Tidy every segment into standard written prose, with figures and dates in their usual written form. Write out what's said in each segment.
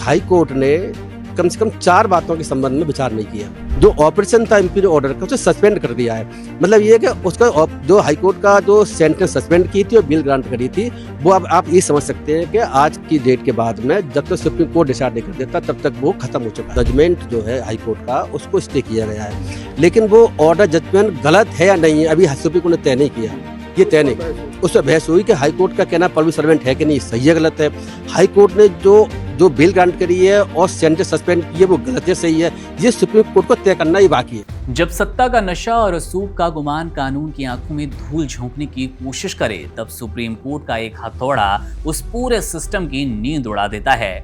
High court ने कम से कम 4 बातों के संबंध में विचार नहीं किया। जो ऑपरेशन था इम्पीरियल ऑर्डर का, उसे सस्पेंड कर दिया है। मतलब ये कि उसका जो हाई कोर्ट का जो सेंटेंस सस्पेंड की थी और बिल ग्रांट करी थी, वो अब आप ये समझ सकते हैं कि आज की डेट के बाद में जब तक सुप्रीम कोर्ट डिसाइड नहीं कर देता तब तक वो खत्म हो चुका है। जजमेंट जो है हाई कोर्ट का, उसको स्टे किया गया है, लेकिन वो ऑर्डर जजमेंट गलत है या नहीं है अभी सुप्रीम कोर्ट ने तय नहीं किया। ये तय नहीं, उस पर बहस हुई कि हाई कोर्ट का कहना पब्लिक सर्वेंट है कि नहीं, सही है गलत है। हाई कोर्ट ने जो बिल ग्रांट करी है और सेंटेंस सस्पेंड की है, वो गलत है सही है, ये सुप्रीम कोर्ट को तय करना ही बाकी है। जब सत्ता का नशा और रसूख का गुमान कानून की आंखों में धूल झोंकने की कोशिश करे, तब सुप्रीम कोर्ट का एक हथौड़ा उस पूरे सिस्टम की नींद उड़ा देता है।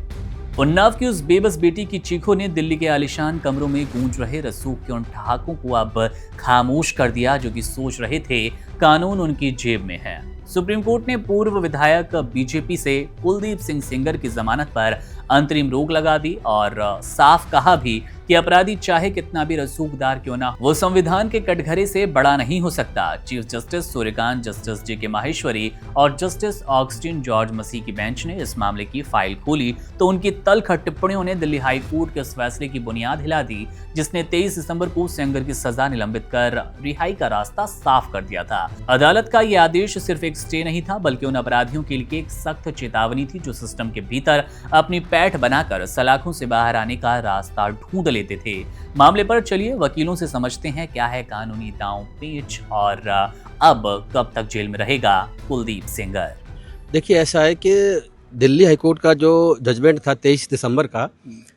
उन्नाव की उस बेबस बेटी की चीखों ने दिल्ली के आलीशान कमरों में गूंज रहे रसूख के उन ठहाकों को अब खामोश कर दिया, जो कि सोच रहे थे कानून उनकी जेब में है। सुप्रीम कोर्ट ने पूर्व विधायक बीजेपी से कुलदीप सिंह सेंगर की जमानत पर अंतरिम रोक लगा दी और साफ कहा भी कि अपराधी चाहे कितना भी रसूखदार क्यों ना, वो संविधान के कटघरे से बड़ा नहीं हो सकता। Chief justice Suryakant, justice J के माहेश्वरी और जस्टिस ऑगस्टिन जॉर्ज मसीह की बेंच ने इस मामले की फाइल खोली तो उनकी तल्ख टिप्पणियों ने दिल्ली हाई कोर्ट के उस फैसले की बुनियाद हिला दी जिसने 23 दिसंबर को सेंगर की सजा निलंबित कर रिहाई का रास्ता साफ कर दिया था। अदालत का यह आदेश सिर्फ एक स्टे नहीं था, बल्कि उन अपराधियों के लिए एक सख्त चेतावनी थी जो सिस्टम के भीतर अपनी पैठ बनाकर सलाखों से बाहर आने का रास्ता ढूंढ लेते थे। मामले पर चलिए वकीलों से समझते हैं क्या है कानूनी दांव पेच और अब कब तक जेल में रहेगा कुलदीप सेंगर। देखिए, ऐसा है कि दिल्ली हाईकोर्ट का जो जजमेंट था 23 दिसंबर का,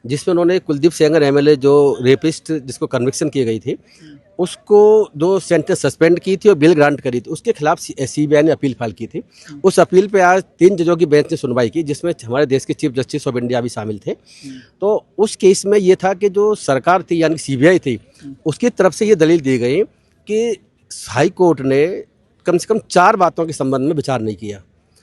जिसमें उन्होंने कुलदीप सेंगर एमएलए जो रेपिस्ट जिसको कन्विक्शन की गई थी, उसको जो सेंटेंस सस्पेंड की थी और बिल ग्रांट करी थी, उसके खिलाफ सीबीआई ने अपील फाइल की थी। उस अपील पे आज 3 जजों की बेंच ने सुनवाई की, जिसमें हमारे देश के चीफ जस्टिस ऑफ इंडिया भी शामिल थे। तो उस केस में ये था कि जो सरकार थी यानी सीबीआई थी, उसकी तरफ से ये दलील दी गई कि हाई कोर्ट ने कम से कम 4 बातों के संबंध में विचार नहीं किया।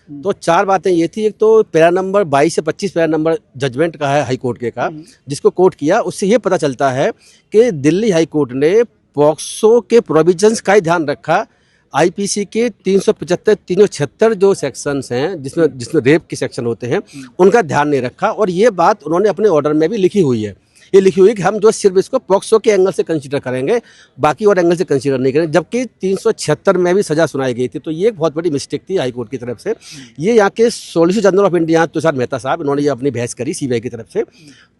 तो 4 बातें ये थी, एक तो पैरा नंबर 22 से 25 पैरा नंबर जजमेंट का है हाई कोर्ट के का, जिसको कोर्ट किया, उससे ये पता चलता है कि दिल्ली हाई कोर्ट ने पॉक्सो के प्रोविजंस का ही ध्यान रखा। आईपीसी के 375 376 जो सेक्शंस हैं जिसमें रेप के सेक्शन होते हैं, उनका ध्यान नहीं रखा। और ये बात उन्होंने अपने ऑर्डर में भी लिखी हुई है। ये लिखी हुई है कि हम जो सिर्फ इसको पॉक्सो के एंगल से कंसीडर करेंगे, बाकी और एंगल से कंसीडर नहीं करेंगे, जबकि 376 में भी सजा सुनाई गई थी। तो ये एक बहुत बड़ी मिस्टेक थी हाई कोर्ट की तरफ से। ये यहाँ के solicitor general of India Tushar Mehta साहब, इन्होंने ये अपनी बहस करी सीबीआई की तरफ से।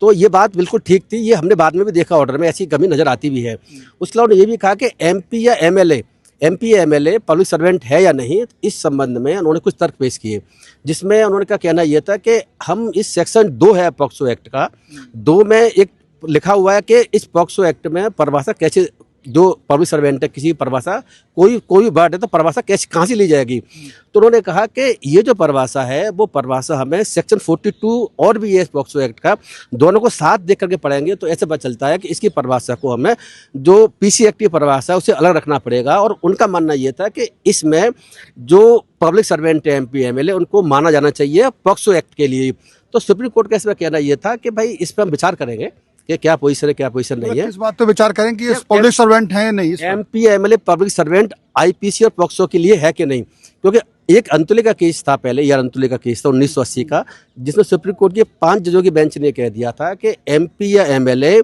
तो ये बात बिल्कुल ठीक थी। ये हमने बाद में भी देखा ऑर्डर में ऐसी कमी नजर आती भी है। उसके अलावा उन्होंने ये भी कहा कि एमपी या एमएलए पब्लिक सर्वेंट है या नहीं, इस संबंध में उन्होंने कुछ तर्क पेश किए, जिसमें उन्होंने का कहना यह था कि हम इस सेक्शन 2 है पॉक्सो एक्ट का, 2 में एक लिखा हुआ है कि इस पॉक्सो एक्ट में परिभाषा कैसे, जो पब्लिक सर्वेंट है किसी परिभाषा कोई भी वर्ड है तो परिभाषा कैसे कहाँ से ली जाएगी। तो उन्होंने कहा कि ये जो परिभाषा है वो परिभाषा हमें सेक्शन 42 और भी ये पॉक्सो एक्ट का, दोनों को साथ देख करके पढ़ेंगे तो ऐसे पता चलता है कि इसकी परिभाषा को हमें जो पीसी एक्ट की परिभाषा है उसे अलग रखना पड़ेगा। और उनका मानना ये था कि इसमें जो पब्लिक सर्वेंट है एमपी एमएलए, उनको माना जाना चाहिए पॉक्सो एक्ट के लिए। तो सुप्रीम कोर्ट का इसमें कहना यह था कि भाई इस पर हम विचार करेंगे कि क्या पोजीशन है क्या पोजीशन नहीं है। इस बात पे विचार करें कि ये पब्लिक सर्वेंट है या नहीं, MP MLA public servant IPC और पॉक्सो के लिए है कि नहीं। क्योंकि एक अंतुले का केस था पहले, यार अंतुले का केस था 1980 का, जिसमें सुप्रीम कोर्ट के 5 जजों की बेंच ने कह दिया था कि एमपी या MLA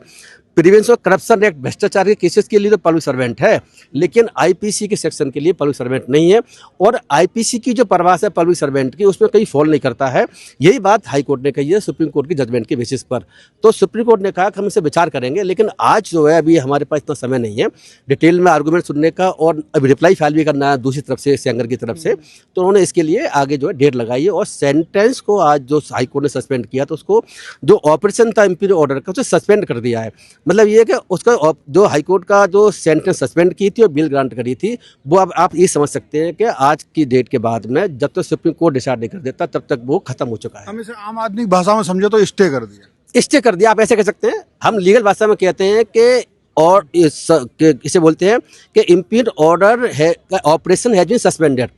prevention of corruption act भ्रष्टाचार के केसेस के लिए तो पब्लिक सर्वेंट है, लेकिन आईपीसी के सेक्शन के लिए पब्लिक सर्वेंट नहीं है। और आईपीसी की जो परिभाषा है पब्लिक सर्वेंट की, उसमें कहीं फॉल नहीं करता है। यही बात हाई कोर्ट ने कही है सुप्रीम कोर्ट की जजमेंट के बेसिस पर। तो सुप्रीम कोर्ट ने कहा कि हम इसे विचार करेंगे, लेकिन आज जो है अभी हमारे पास इतना समय नहीं है डिटेल में आर्गूमेंट सुनने का, और अभी रिप्लाई फाइल भी करना है दूसरी तरफ से, सेंगर की तरफ से। तो उन्होंने इसके लिए आगे जो है डेट लगाई है। और सेंटेंस को आज जो हाई कोर्ट ने सस्पेंड किया, तो उसको जो ऑपरेशन था इम्पीरियल ऑर्डर का, उसे सस्पेंड कर दिया है। मतलब ये कि उसका जो हाई कोर्ट का जो सेंटेंस सस्पेंड की थी और बिल ग्रांट करी थी, वो अब आप ये समझ सकते हैं कि आज की डेट के बाद में जब तक सुप्रीम कोर्ट डिसाइड नहीं कर देता तब तक वो खत्म हो चुका है। हम इसे आम आदमी की भाषा में समझे तो स्टे कर दिया। स्टे कर दिया, आप ऐसे कह सकते हैं। हम लीगल भाषा में कहते हैं कि, और इसे बोलते हैं कि इम्पीरियल ऑर्डर है, operation has been suspended.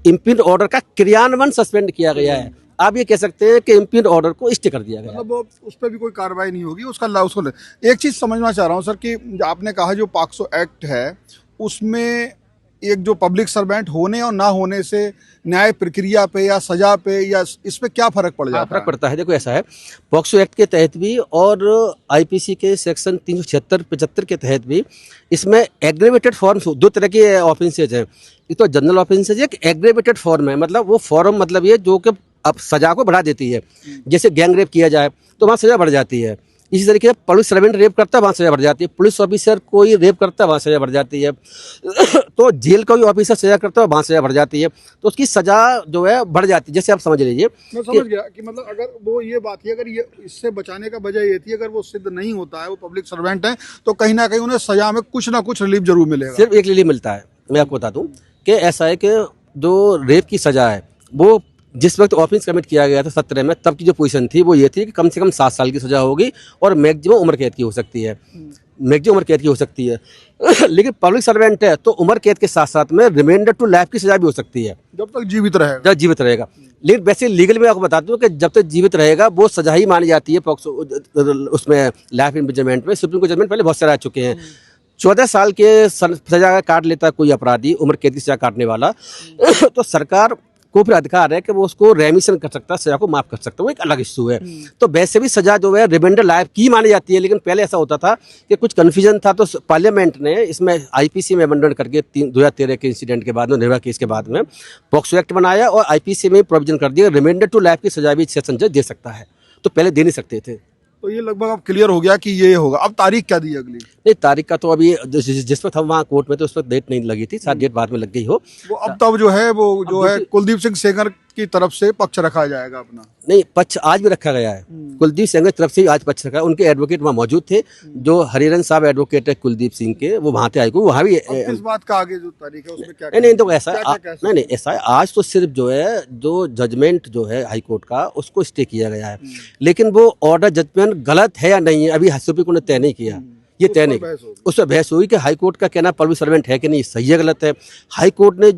Imperial order का क्रियान्वयन सस्पेंड किया गया है। आप ये कह सकते हैं कि इम्पीरियल ऑर्डर को स्टे कर दिया गया, मतलब उस पर भी कोई कार्रवाई नहीं होगी उसको। एक चीज समझना चाह रहा हूँ सर कि आपने कहा जो पॉक्सो एक्ट है उसमें एक जो पब्लिक सर्वेंट होने और ना होने से न्याय प्रक्रिया पे या सजा पे या इस पे क्या फर्क पड़ जाता फर्क है? पड़ता है। देखो ऐसा है, पॉक्सो एक्ट के तहत भी और आईपीसी के सेक्शन 376-75 के तहत भी इसमें एग्रेवेटेड फॉर्म्स, दो तरह के ऑफेंसेज हैं। एक तो जनरल ऑफेंसेज है, एक एग्रेवेटेड फॉर्म है। मतलब वो फॉर्म मतलब ये जो कि अब सजा को बढ़ा देती है। जैसे गैंग रेप किया जाए तो वहाँ सजा बढ़ जाती है। इसी तरीके से पुलिस सर्वेंट रेप करता है, वहाँ सजा बढ़ जाती है। पुलिस ऑफिसर कोई रेप करता है, वहाँ सजा बढ़ जाती है। तो जेल का भी ऑफिसर सजा करता है, वहाँ सजा बढ़ जाती है। तो उसकी सजा जो है बढ़ जाती है। जैसे आप समझ लीजिए, मैं समझ गया कि मतलब अगर वो ये बात थी, अगर ये इससे बचाने का वजह ये थी, अगर वो सिद्ध नहीं होता है, वो पब्लिक सर्वेंट है, तो कहीं ना कहीं उन्हें सजा में कुछ ना कुछ रिलीफ जरूर मिलेगा। सिर्फ एक रिलीफ मिलता है। मैं आपको बता दूं कि ऐसा है कि जो रेप की सजा है वो जिस वक्त ऑफेंस कमिट किया गया था 17 में, तब की जो पोजीशन थी वो ये थी कि कम से कम 7 साल की सजा होगी और मैक्सिमम उम्र कैद की हो सकती है। मैक्सिमम उम्र कैद की हो सकती है। लेकिन पब्लिक सर्वेंट है तो उम्र कैद के साथ साथ में रिमाइंडर टू लाइफ की सजा भी हो सकती है, जब तक जीवित रहेगा। जब जीवित रहेगा। लेकिन वैसे लीगल में आपको बता दूं कि जब तक जीवित रहेगा वो सजा ही मानी जाती है। उसमें लाइफ इम्प्रिजनमेंट में सुप्रीम कोर्ट जजमेंट पहले बहुत सारे आ चुके हैं। 14 साल के सजा काट लेता है कोई अपराधी, उम्र कैद की सजा काटने वाला, तो सरकार को फिर अधिकार है कि वो उसको रेमिशन कर सकता है, सजा को माफ कर सकता है। वो एक अलग इशू है। तो वैसे भी सजा जो है रिमाइंडर लाइफ की मानी जाती है। लेकिन पहले ऐसा होता था कि कुछ कन्फ्यूजन था, तो पार्लियामेंट ने इसमें आईपीसी में अमेंडमेंट करके 2013 के इंसिडेंट के बाद में, निर्भया केस के बाद में पॉक्सो एक्ट बनाया और आईपीसी में प्रोविजन कर दिया रिमाइंडर टू लाइफ की सजा भी सेशन जज दे सकता है। तो पहले दे नहीं सकते थे। तो ये लगभग अब क्लियर हो गया कि ये होगा। अब तारीख क्या दी अगली? नहीं, तारीख का तो अभी जिस वक्त हम वहाँ कोर्ट में थे उस वक्त डेट नहीं लगी थी, शायद डेट बाद में लग गई हो। वो अब तब जो है वो जो है कुलदीप सिंह सेंगर की तरफ से पक्ष रखा जाएगा अपना। नहीं, पक्ष आज भी रखा गया है। कुलदीप सिंह की तरफ से आज पक्ष रखा है। उनके एडवोकेट वहाँ मौजूद थे, जो हरिहरन साहब एडवोकेट है कुलदीप सिंह के, वो वहाँ थे आए, वहाँ भी। इस बात का आगे जो तारीख है उसमें क्या? नहीं, तो ऐसा क्या नहीं, ऐसा है, आज तो सिर्फ जो है जो जजमेंट जो है हाई कोर्ट का उसको स्टे किया गया है। लेकिन वो ऑर्डर जजमेंट गलत है या नहीं है अभी सुप्रीम कोर्ट ने तय नहीं किया। ये तय नहीं, उस पर बहस हुई कि हाई कोर्ट का कहना पब्लिक सर्वेंट है कि नहीं, सही है गलत है। हाई कोर्ट ने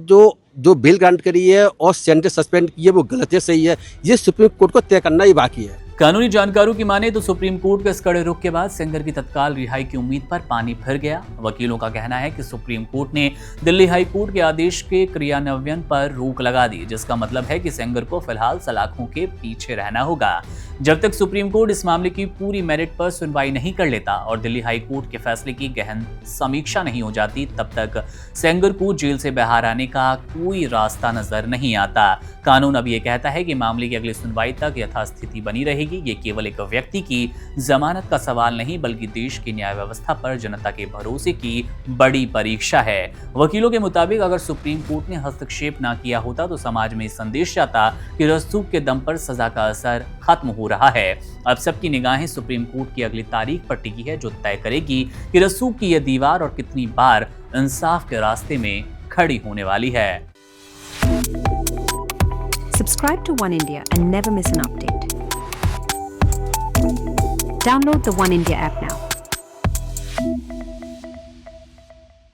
जो बेल ग्रांट करी है और सेंटेंस सस्पेंड की है वो गलत है सही है, ये सुप्रीम कोर्ट को तय करना ही बाकी है। कानूनी जानकारों की माने तो सुप्रीम कोर्ट के इस कड़े रुख के बाद सेंगर की तत्काल रिहाई की उम्मीद पर पानी फिर गया। वकीलों का कहना है कि सुप्रीम कोर्ट ने दिल्ली हाई कोर्ट के आदेश के क्रियान्वयन पर रोक लगा दी, जिसका मतलब है कि सेंगर को फिलहाल सलाखों के पीछे रहना होगा। जब तक सुप्रीम कोर्ट इस मामले की पूरी मेरिट पर सुनवाई नहीं कर लेता और दिल्ली हाई कोर्ट के फैसले की गहन समीक्षा नहीं हो जाती, तब तक सेंगर को जेल से बाहर आने का कोई रास्ता नजर नहीं आता। कानून अब ये कहता है कि मामले की अगली सुनवाई तक यथास्थिति बनी रहेगी। ये केवल एक व्यक्ति की जमानत का सवाल नहीं, बल्कि देश की न्याय व्यवस्था पर जनता के भरोसे की बड़ी परीक्षा है। वकीलों के मुताबिक अगर सुप्रीम कोर्ट ने हस्तक्षेप ना किया होता तो समाज में संदेश जाता कि रसूख के दम पर सजा का असर खत्म हो रहा है। अब सबकी निगाहें सुप्रीम कोर्ट की अगली तारीख पर टिकी है, जो तय करेगी कि रसूख की यह दीवार और कितनी बार इंसाफ के रास्ते में खड़ी होने वाली है। Subscribe to One India and never miss an update. Download the One India app now.